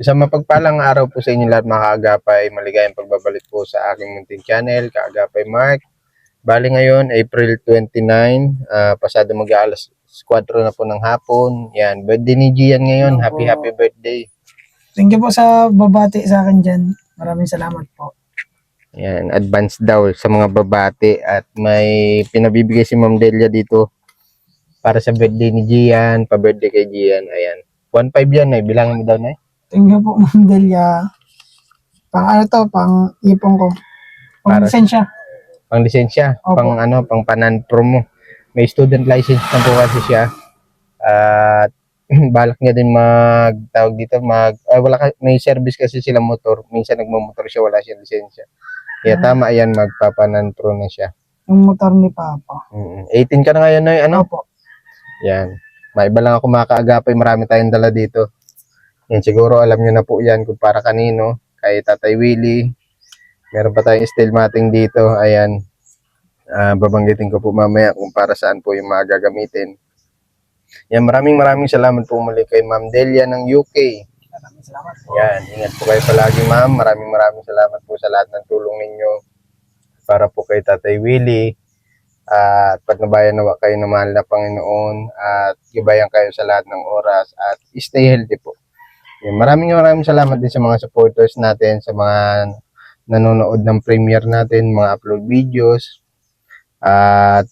Isang mapagpalang araw po sa inyo lahat mga kaagapay. Maligayang pagbabalik po sa aking munting channel, Kaagapay Mark. Bali ngayon, April 29, pasado mag-aalas 4 na po ng hapon. Yan, birthday ni Gian ngayon. Happy birthday. Thank you po sa babati sa akin dyan. Maraming salamat po. Yan, advance daw sa mga babati. At may pinabibigay si Ma'am Delia dito para sa birthday ni Gian, pa-birthday kay Gian. Ayan, 1.5 yan, bilangan mo daw na. Thank you po, Ma'am Delia. Pang ano to, pang ipong ko. Pang Para- lisensya. Pang lisensya, Opo. pang panan promo. May student license na po kasi siya. At balak niya din magtawag dito, may service kasi sila motor. Minsan nagmo-motor siya, wala siyang lisensya. Kaya tama yan, magpapanan pro na siya. Yung motor ni Papa. 18 ka na ngayon, Noy, ano? Opo. Yan. May iba lang ako makakaagapay, marami tayong dala dito. Yan, siguro alam niyo na po yan kung para kanino. Kay Tatay Willie. Meron pa tayong steel matting dito. Ayan. Babanggitin ko po mamaya kung para saan po yung mga gagamitin. Yan, maraming salamat po muli kay Ma'am Delia ng UK. Maraming salamat po. Yan, ingat po kayo palagi, Ma'am. Maraming salamat po sa lahat ng tulong ninyo para po kay Tatay Willie. At patnubayan nawa kayo ng mahal na Panginoon at gibayan kayo sa lahat ng oras at stay healthy po. Yan, maraming salamat din sa mga supporters natin, sa mga nanonood ng premiere natin, mga upload videos. At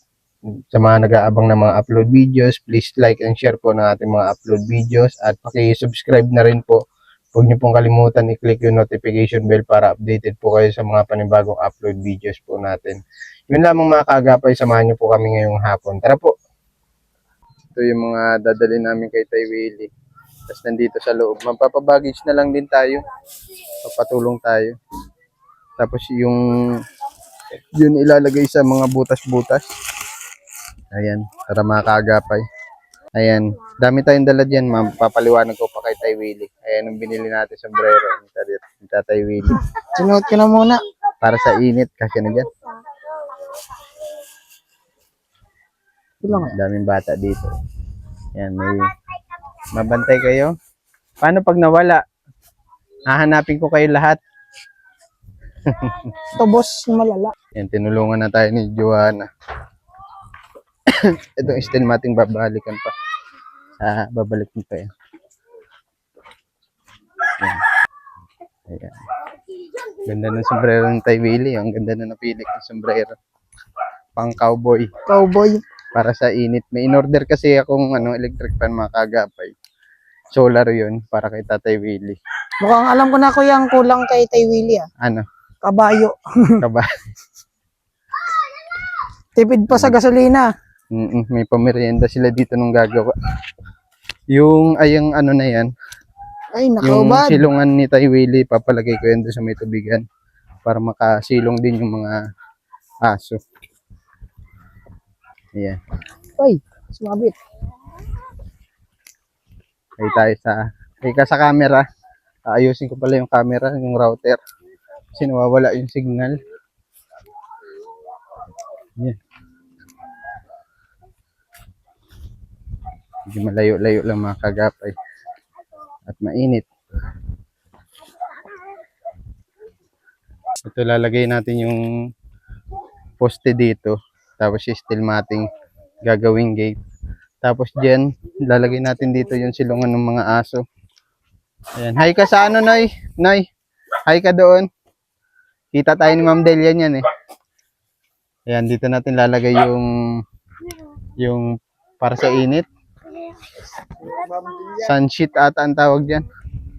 sa mga nag-aabang ng mga upload videos, please like and share po ng ating mga upload videos at paki-subscribe na rin po. Huwag niyo pong kalimutan i-click yung notification bell para updated po kayo sa mga panibagong upload videos po natin. Yun lamang mga kaagapay, samahan niyo po kami ngayong hapon. Tara po! Ito yung mga dadalhin namin kay Tay Willie. Tapos nandito sa loob. Magpapabaggage na lang din tayo. Papatulong tayo. Tapos yun ilalagay sa mga butas-butas. Ayan, para mga kaagapay. Ayan, dami tayong dala dyan, ma'am. Papaliwanag ko pa kay Tay Willie. Ayan, ang binili natin sombrero. Ni Tatay Willie. Sinuot ko na muna. Para sa init, kasi na dyan. Daming bata dito. Ayan, may mabantay kayo. Paano pag nawala? Hahanapin ko kayo lahat. Ito, boss, malala. Yan, tinulungan na tayo ni Joanna. Itong steel mating babalikan pa. Babalikan pa yan. Ayan. Ganda ng sombrero ng Tay Willie. Ang ganda na napili ng sombrero. Pang cowboy. Cowboy. Para sa init. May in-order kasi akong electric fan mga kaagapay. Solar yun para kay Tatay Willie. Mukhang alam ko na ko yung kulang kay Tay Willie ah. Ano? Kabayo. Kaba? Tipid pa sa gasolina. May pamerienda sila dito nung gagawa. Yung ano na yan. Ay, Yung nakaubad. silungan ni Tay Willie, papalagay ko yan doon sa may tubigan. Para makasilong din yung mga aso. Ayan. Ay, sumabit. Ay ka sa camera. Ayusin ko pala yung camera, yung router. Kasi nawawala yung signal. Ayan. Medyo malayo-layo lang mga kagapay. At mainit. Ito lalagay natin yung poste dito. Tapos yung steel matting gagawing gate. Tapos dyan, lalagay natin dito yung silungan ng mga aso. Ayan. Hi ka sa ano, Noy? Noy, hi ka doon. Kita tayo ni Ma'am Delia niyan eh. Ayan, dito natin lalagay yung para sa init. Sunsheet ata ang tawag dyan.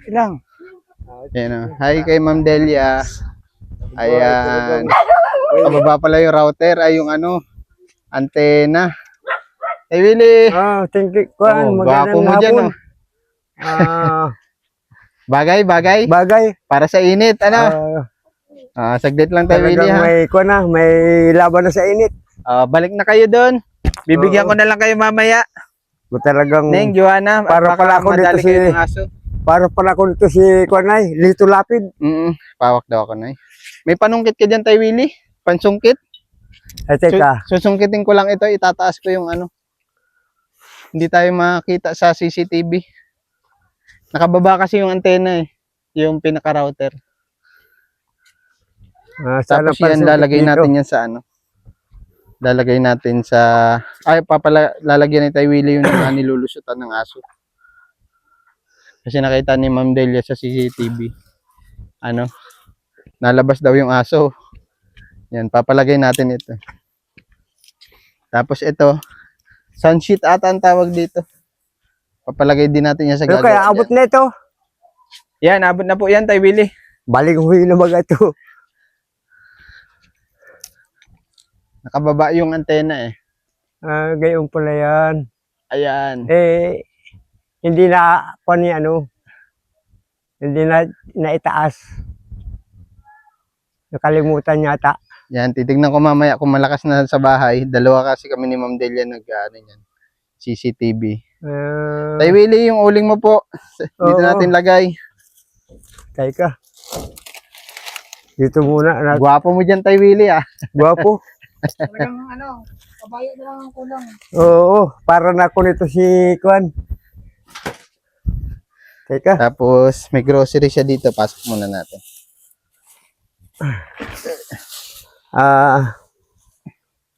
Ilang? Ayan o. Hi kay Ma'am Delia. Ayan. Kababa pala yung router. Ay yung antena. Hey Willie. Thank you. Kuan, Gwapo mo dyan o. Bagay. Bagay. Para sa init. Saglit lang tayo Willie ha. May laban na sa init. Balik na kayo doon. Bibigyan ko na lang kayo mamaya. Talagang Neng, Joanna. Para pala ako dito madali kayo ng aso. para pala ako dito si Kuanay, Lito Lapid. Pawak daw ako na eh. May panungkit ka dyan tayo Willie? Pansungkit? Ay teka, Susungkitin ko lang ito. Itataas ko yung Hindi tayo makita sa CCTV. Nakababa kasi yung antena eh. yung pinaka-router. Sana Tapos yan, pansukit lalagay dito. natin yan sa ano. Lalagay natin sa... Ay, lalagyan ni Tay Willie yung nilulusutan ng aso. Kasi nakita ni Ma'am Delia sa CCTV. Ano? Nalabas daw yung aso. Yan, papalagay natin ito. Tapos ito, sunsheet ata ang tawag dito. Papalagay din natin yan sa Pero gagawa kaya abot dyan. na ito. Yan, abot na po yan, Tay Willie. Balik huy na mga ito. Nakababa yung antena eh. Gayon pala yan. Ayan. Hindi na hindi na naitaas. Nakalimutan yata. Yan, titignan ko mamaya kung malakas na sa bahay. Dalawa kasi kami ni Ma'am Delia yan. CCTV. Tay Willie, yung uling mo po. Dito Oo. natin lagay. Teka. Dito muna. Gwapo mo dyan, Tay Willie ah. Gwapo. Talagang kabayo na lang ang kulang. Oo, para na ako nito si Kwan. Teka. Tapos, may grocery siya dito. Pasok muna natin.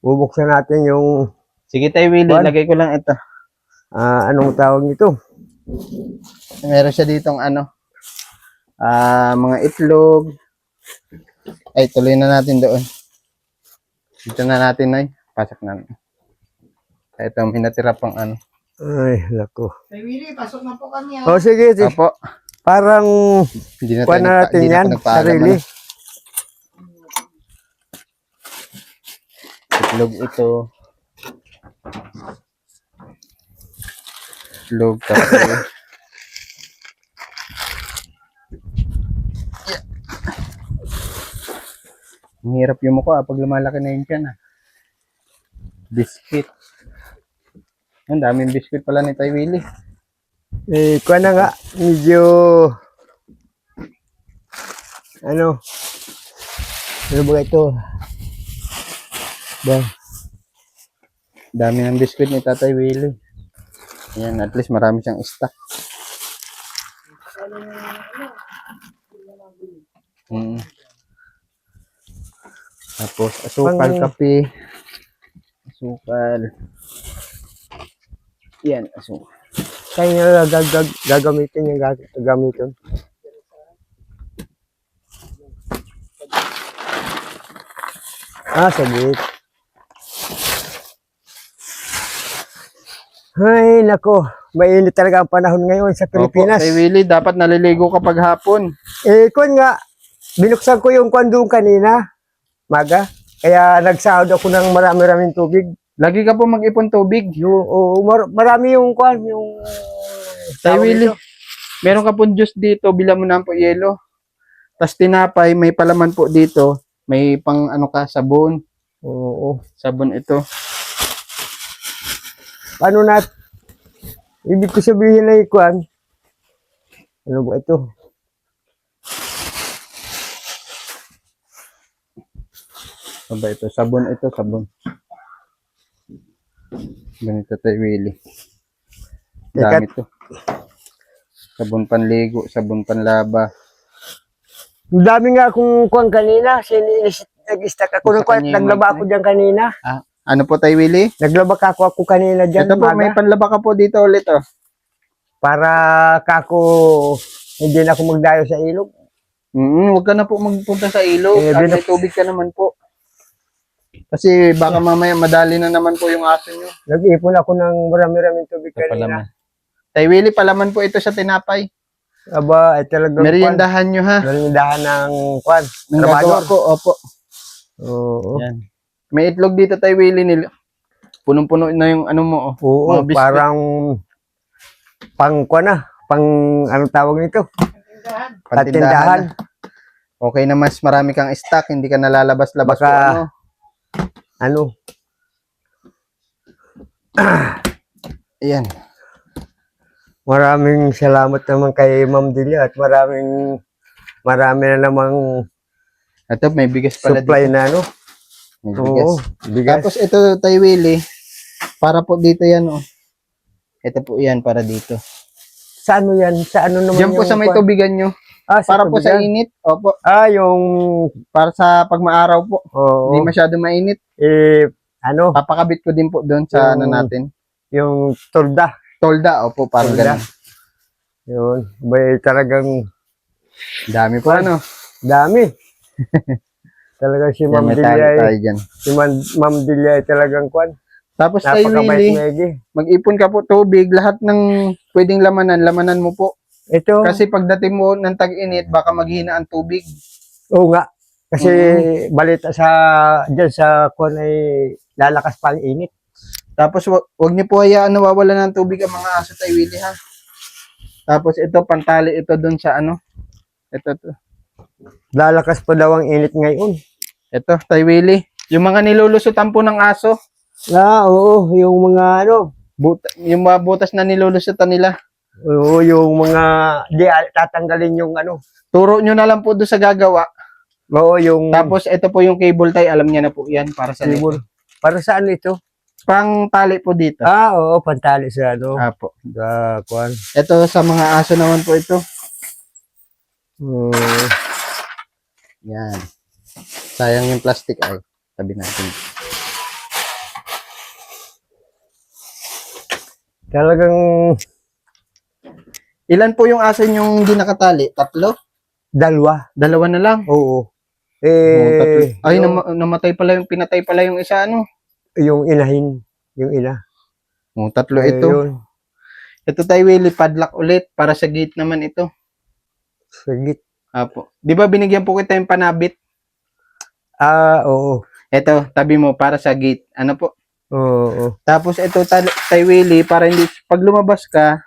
Bubuksan natin yung Sige, Tay Willie, Juan? lagay ko lang ito. anong tawag nito? Meron siya ditong mga itlog. Ay, tuloy na natin doon. Dito na natin, Nay. Pasok na. Ito, may natira pang Ay, lako. Tay Willie, pasok na po kami. Oh, sige. Opo. Parang Hindi na Kwan na natin hindi na yan, ako nagpaalam, sarili. Itlog ito. Itlog tapos. Ang hirap yung mukha pag lumalaki na yun dyan Biscuit. Ang daming biscuit pala ni Tay Willie. Kwan na nga, medyo ano ba ito? Dami ng biscuit ni Tatay Willie. Ayan, at least marami siyang stock. Tapos, asukal, kape. Asukal. Yan, asukal. Kaya gagamitin yung gagamitin. Saglit. Ay, nako. Mainit talaga ang panahon ngayon sa Pilipinas. Opo, Tay Willie, dapat naliligo kapag hapon. Kung nga, binuksan ko yung kwan doon kanina, maga. Kaya nagsahod ako ng marami-raming tubig. Lagi ka po mag-ipon tubig. Marami yung kwan, yung Tay tawag Willie, nito. meron ka pong juice dito, bilang mo na po yelo. Tapos tinapay, may palaman po dito. May pang sabon. Oo. Sabon ito. Paano ibig ko sabihin na kwan, ano ba ito? Ano ba ito? Sabon ito, sabon. Ganito Tay Willie. Dami to. Sabon panligo, sabon panlaba. Ang dami nga akong kwan kanina, nag-stack ako ng kwan, Sa kanya yung naglaba mic ako dyan kanina. Ano po Tay Willie? Naglaba ako kanina dyan, Ito po, may maga, panlaba ka po dito ulit para hindi na ako magdayo sa ilog. Huwag ka na po magpunta sa ilog. At may tubig ka naman po. Kasi baka mamaya madali na naman po yung aso nyo. Nag-ipon ako ng marami-raming tubig kanina. Tay Willie, palaman po ito sa tinapay. Aba, ay talagang Meriendahan nyo ha. Meriendahan ng kwan. Nang gagawa ko, opo. Oo. Yan. May itlog dito Tay Willie nila. Punong-puno na yung mo. Oo, mga biscuit. parang pang kwan na. Pang anong tawag nito? Patindahan. Okay na mas marami kang stock. Hindi ka nalalabas-labas Baka, po ano? Ayan. Maraming salamat naman kay Ma'am Delia at marami na namang Ito, may bigas pala supply dito. na ano. May bigas. Oo, bigas. Tapos ito, Tay Willie, para po dito yan, Ito po yan, para dito. Sa ano yan? Sa ano naman Diyan po sa may kwan? tubigan nyo. Para po sa tubigan. init. Opo. Yung, Para sa pagmaaraw po. oo, Hindi masyado mainit. ano, Papakabit ko din po doon sa ano Yung- natin. yung tolda. Tolda. Opo, parang Tolda. ganun. Yun, may talagang Dami po ano. dami. Talagang si Yan, Ma'am may Delia, tali tayo dyan. Ma'am Delia ay talagang kwan. Tapos tayo, Napakabait Willie, Megi. mag-ipon ka po tubig. Lahat ng pwedeng lamanan mo po. Ito, Kasi pagdating mo ng tag-init, baka maghina ang tubig. oo nga. Kasi balita dyan sa kwan ay lalakas pa ang init. Tapos wag niyo po hayaan nawawala ng tubig ang mga aso tayo, Willie, ha. Tapos ito, pantali ito doon sa ano. Ito. Lalakas pa daw ang init ngayon. Ito, tayo, Willie. Yung mga nilulusutan po ng aso. Oo, yung mga ano, Yung mga butas na nilulusutan nila. oo, yung mga tatanggalin yung ano. Turo nyo na lang po doon sa gagawa. Oo, yung Tapos ito po yung cable tie. Alam niya na po yan para sa cable. Para saan ito? pang tali po dito. Oo, pantali sa ano. Apo. Sa kwan. Ito sa mga aso naman po ito. Yan. Sayang yung plastic ay. Tabi natin. Talagang Ilan po yung aso yung hindi nakatali? 3? dalawa. 2 na lang. Oo. Tatlo. Ay, yung, namatay pala yung pinatay pala yung isa ano. yung inahin. Yung ina. 3 ito. Yun. Ito tayo, Willie, padlock ulit para sa gate naman ito. Sagit. Apo. Di ba binigyan po kita yung panabit? Oo. Ito, tabi mo para sa gate. Ano po? Oo. Tapos ito tayo, Willie, para hindi, pag lumabas ka,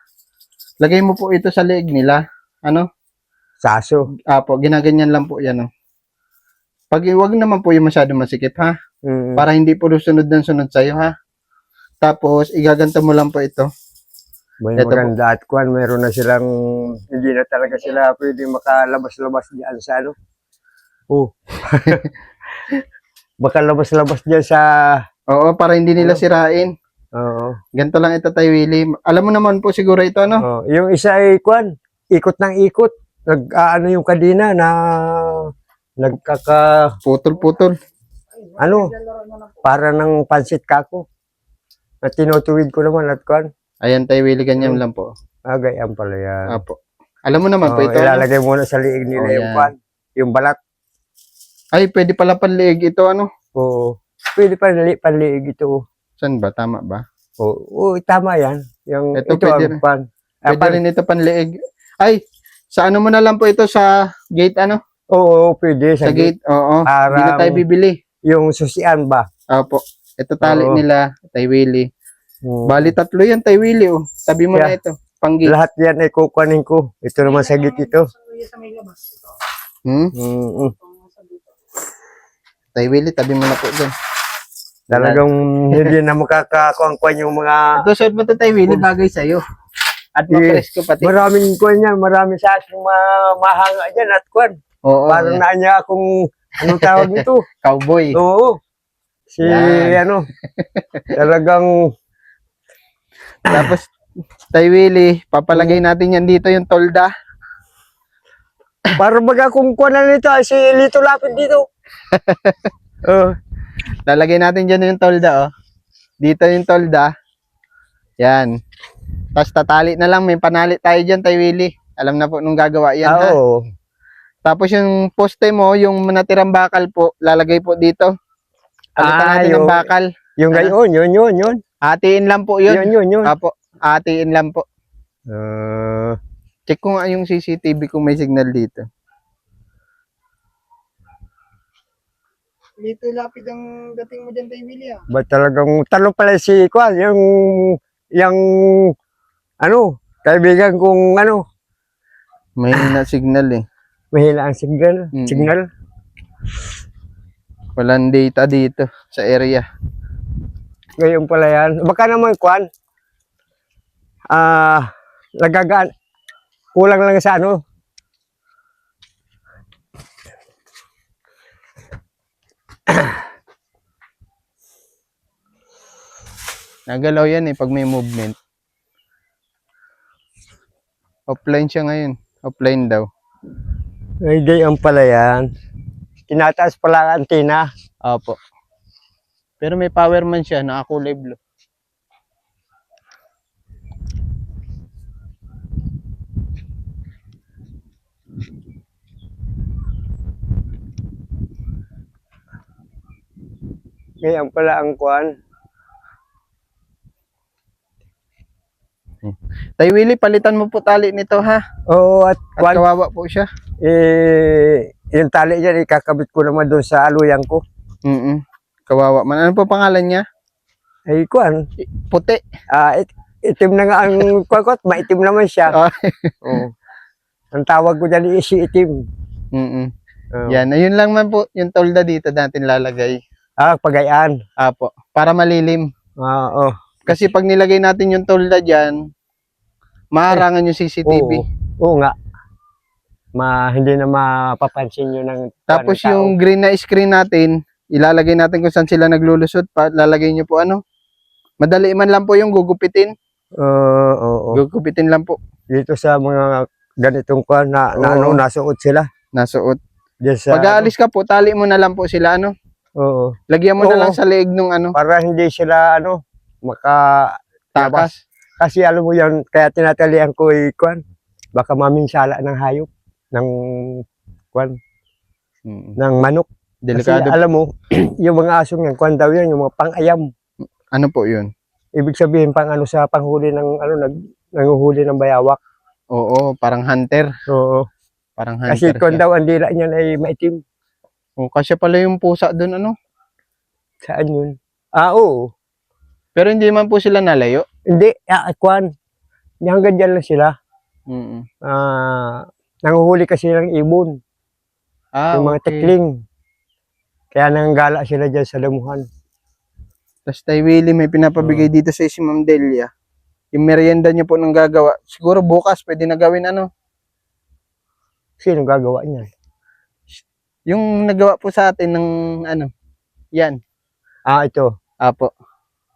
lagay mo po ito sa leeg nila. Ano? Saso. Apo, ginaganyan lang po yan. Oh. Pag wag naman po yung masyado masikip, ha? Para hindi po sunod ng sunod sa'yo, ha? Tapos, igaganto mo lang po ito. May Ito maganda at kwan, meron na silang, hindi na talaga sila pwede makalabas-labas diyan sa ano. Makalabas-labas diyan sa, Oo, para hindi nila sirain. oo. Ganito lang ito tayo, Willie. Alam mo naman po siguro ito, no? Oh, yung isa ay kwan, ikot ng ikot. Nag-ano yung kadina na nagkaka, Putol-putol. ano, para ng pansit kako. Na tinutuwid ko naman at kwan. Ayan tayo, Willie, ganyan lang po. Gayaan pala yan. Apo. Alam mo naman po Oh, ito, ano? ilalagay muna sa liig nila yung yan. kwan. Yung balat. Ay, pwede pala panliig ito, ano? Oo. Pwede panliig ito. Saan ba? Tama ba? Oo, tama yan. Yung, Ito, ito pwede ang rin. kwan. Pwede rin ito panliig. Ay, sa ano mo na lang po ito sa gate, ano? Oo, pwede. Sa gate, oo. Hindi na tayo bibili. Yung susian ba? Opo. Ito tali Oo. nila, tayo, Willie. Oo. Bali, 3 yan, tayo, Willie, oh. Tabi mo na Yeah. ito. Pang gate. Lahat yan ay kukunin ko. Ito naman sa git ito. Hmm? Mm-mm. Tayo, Willie, tabi mo na po dyan. Talagang hindi na makakakuangkuan yung mga Ito, short mo ito, tayo, Willie, bagay sa'yo. At mapresko pati. maraming kuan yan. Maraming sa ating mahanga dyan at kuan. Oo, Parang yan. naanya akong anong tawag nito. Cowboy. Oo. Si Yan. ano, talagang Tapos, tayo, Willie, papalagay natin yan dito yung tolda. parang baga kung kuan na nito, si Lito Lapid dito. Lalagay natin dyan yung tolda, oh. Dito yung tolda. Yan. Tapos tatali na lang, may panali tayo dyan, tayo, Willie. Alam na po nung gagawa yan, ha? Oo. Tapos yung poste mo, yung natirang bakal po, lalagay po dito. Palitan natin ng yung- bakal. Yung gayon, yun. Hatiin lang po yun. Yun. Apo, hatiin lang po. Ah, Check ko nga yung CCTV kung may signal dito. Dito lapid ang dating mo dyan tayo, Willie, ah. ba talagang talo pala si Kwan, yung ano, kaibigan kong ano, May na signal eh. mahila ang signal. Mm. Signal. Walang data dito sa area. Ngayon pala yan. Baka naman Kwan, nagagaan, kulang lang sa ano. Nagalaw yan eh pag may movement. Offline siya ngayon. Offline daw. Ay, gayon pala yan. Tinataas pala ang antina. Opo. Pero may power man siya, nakakulay blue. Gayon pala ang kwan. Tay Willie, palitan mo po tali nito ha. Oo, at At kwan, kawawa po siya. yung tali dyan, ikakabit ko naman doon sa aluyan ko. Kawawa man. Ano po pangalan niya? Ay, kwan. Puti. Itim na nga ang kwan, maitim naman siya. Ah. Oo. Ang tawag ko dyan is itim. Oo. Yan, ayun lang man po yung tolda dito natin lalagay. Pagayaan. Apo, para malilim. Oo. Kasi pag nilagay natin yung tolda dyan, maharangan yung CCTV. Oo nga. Hindi na mapapansin yun ng Tapos ng tao. yung green na screen natin, ilalagay natin kung saan sila naglulusot. Lalagay nyo po ano. Madali man lang po yung gugupitin. Oo. Gugupitin lang po. Dito sa mga ganitong kwan na Oo. nasuot sila. Nasuot. Diyan sa, Pag aalis ka po, tali mo na lang po sila ano. Oo. Lagyan mo na Oo. lang sa leeg nung ano, Para hindi sila takas. Kasi alam mo yan, kaya tinatalian ko kwan. Baka maminsala ng hayop. Ng kwan. Ng manok. Delikado. Kasi alam mo, yung mga asong yan, kwan daw yan, yung mga pang-ayam. Ano po yun? Ibig sabihin sa panghuli ng nanguhuli ng bayawak. Oo, parang hunter. Oo. Parang Kasi hunter kung siya. daw ang dila niyan ay maitim. Oh, kasi pala yung pusa doon ano. Saan yun? Oo. Pero hindi man po sila nalayo. Hindi, kwan. Hanggang dyan lang sila. Nanguhuli kasi ng ibon. Yung mga Okay. tekling. Kaya nanggala sila dyan sa damuhan. Tapos Tay Willie may pinapabigay dito sa si Ma'am Delia. Yung merienda niyo po nang gagawa. Siguro bukas pwede na gawin ano. Sino gagawa niyan? Yung nagawa po sa atin ng ano. Yan. Ito. Apo.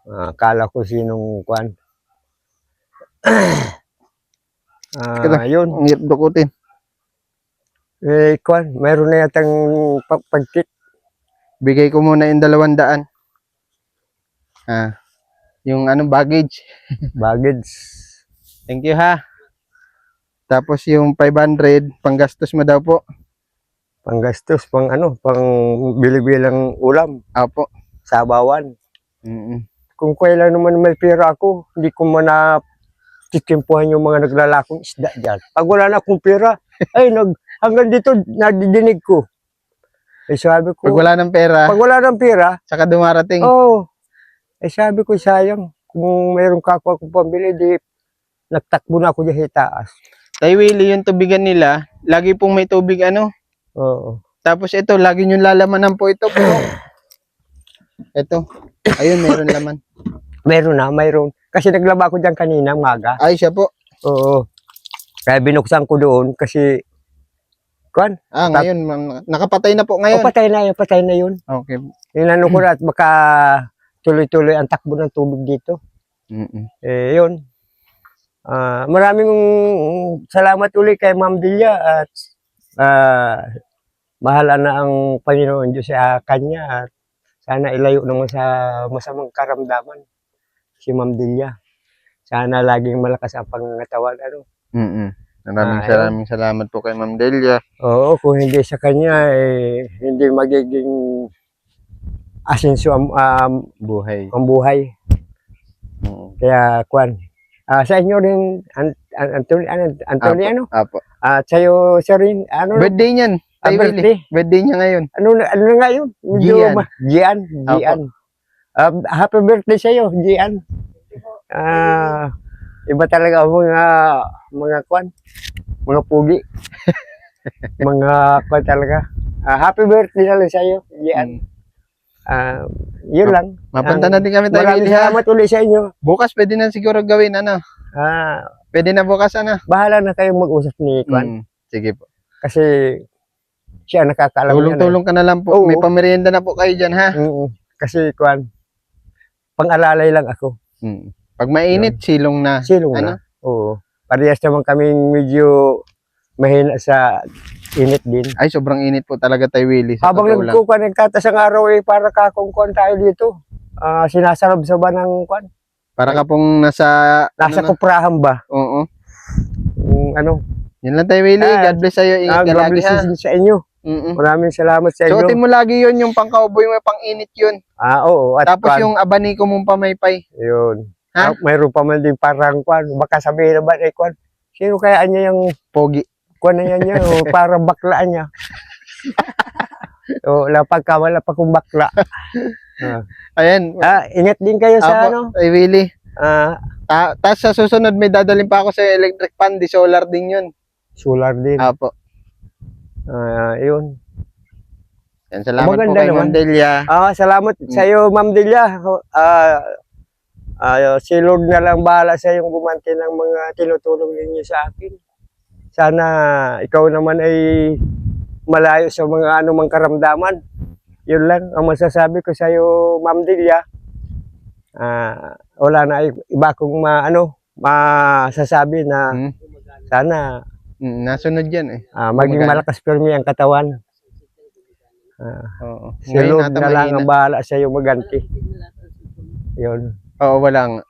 Akala ko sinong kwan. Yun. Ang hirap dukutin. Kwan. Mayroon na yatang pagkit. Bigay ko muna yung 200. Yung ano baggage. Baggage. Thank you ha. Tapos yung 500 panggastos mo daw po. Panggastos, pang bili-bilang ulam. Apo. Sabawan. Kung kailan naman may pera ako, hindi ko man titimpuhan yung mga naglalakong isda dyan. Pag wala na akong pera, hanggang dito, nadidinig ko. Sabi ko, Pag wala ng pera, saka dumarating. Sabi ko, sayang. Kung mayroong kapwa akong pambili, di nagtakbo na ako dyan taas. Tay Willie, yung tubigan nila, lagi pong may tubig ano. Oo. Tapos ito, lagi nyo lalamanan po ito. Ito. Ayun, meron laman. Mayroon. Kasi naglaba ako dyan kanina, maga. Ay, siya po. Oo. Kaya binuksan ko doon kasi, kwan? Ngayon, nakapatay na po ngayon. Patay na yun. Okay. Inano ko na at baka tuloy-tuloy ang takbo ng tubig dito. Yun. Maraming salamat uli kay Ma'am Delia at mahala na ang Panginoon Diyos sa kanya at sana ilayo naman sa masamang karamdaman si Ma'am Delia. Sana laging malakas ang pangangatawan. Maraming salamat po kay Ma'am Delia. Oo, kung hindi sa kanya, hindi magiging asenso ang buhay. Kaya, kwan. Sa inyo rin, Anthony, ano? Apo. At sa'yo, sir, ano? Birthday niyan. Tay Willie. birthday. Birthday niya ngayon. Ano na nga yun? Gian. Happy birthday sa'yo, Gian. Iba talaga ang mga kwan, mga pugi. Mga kwan talaga. Happy birthday na lang sa'yo, Gian. Yun lang. Mapunta na din kami, Tay Maraming Willie ha. salamat ulit sa inyo. Bukas pwede na siguro gawin ano. Pwede na bukas ano. Bahala na kayong mag-usap ni Kwan. Sige po. Kasi siya nakakaalam niya. Tulong-tulong ka na lang po. Oo. May pamerienda na po kayo dyan ha. Kasi Kwan, pang-alalay lang ako. Pag mainit, silong na. Silong Ano? na. Oo. Parehas naman kaming medyo mahina sa init din. Ay, sobrang init po talaga Tay Willie. Sa Habang totoo lang. nagkukuha, nagtatasang araw para kakungkuhan tayo dito. Sinasarab sa ba ng kwan? Para ka pong nasa... Nasa ano na? kuprahan ba? Oo. Ano? Yan lang Tay Willie. God bless sa'yo. Ingat ka God lagi bless ha. din sa inyo. Maraming salamat sa inyo. Suotin mo lagi yun, yung pang-cowboy mo, pang-init yun. Oo. At Tapos kwan, yung abaniko mong pamaypay. yun. Ha? Mayroon pa man din parang kwan. Baka sabihin naman, kwan. Sino kaya niya yung Pogi. kwan na yan niya? Parang baklaan niya. Wala pa kong bakla. Ayan. Ingat din kayo sa Apo, Tay Willie. Ah, Tapos sa susunod, may dadalhin pa ako sa electric fan. Di solar din yun. solar din. Apo. Yun. Yan, salamat po Maganda kay naman. Ma'am Delia. Salamat sa iyo, Ma'am Delia. Si Lord na lang bahala sa yung gumanti ng mga tinutulong ninyo sa akin. Sana ikaw naman ay malayo sa mga anumang karamdaman. Yun lang ang masasabi ko sa iyo, Ma'am Delia. Wala na iba kong masasabi na sana Nasunod yan eh. maging malakas pirmi ang katawan. Oo. Si Lord na lang ang bahala sa iyo maganti. Yun. Oo, wala nga.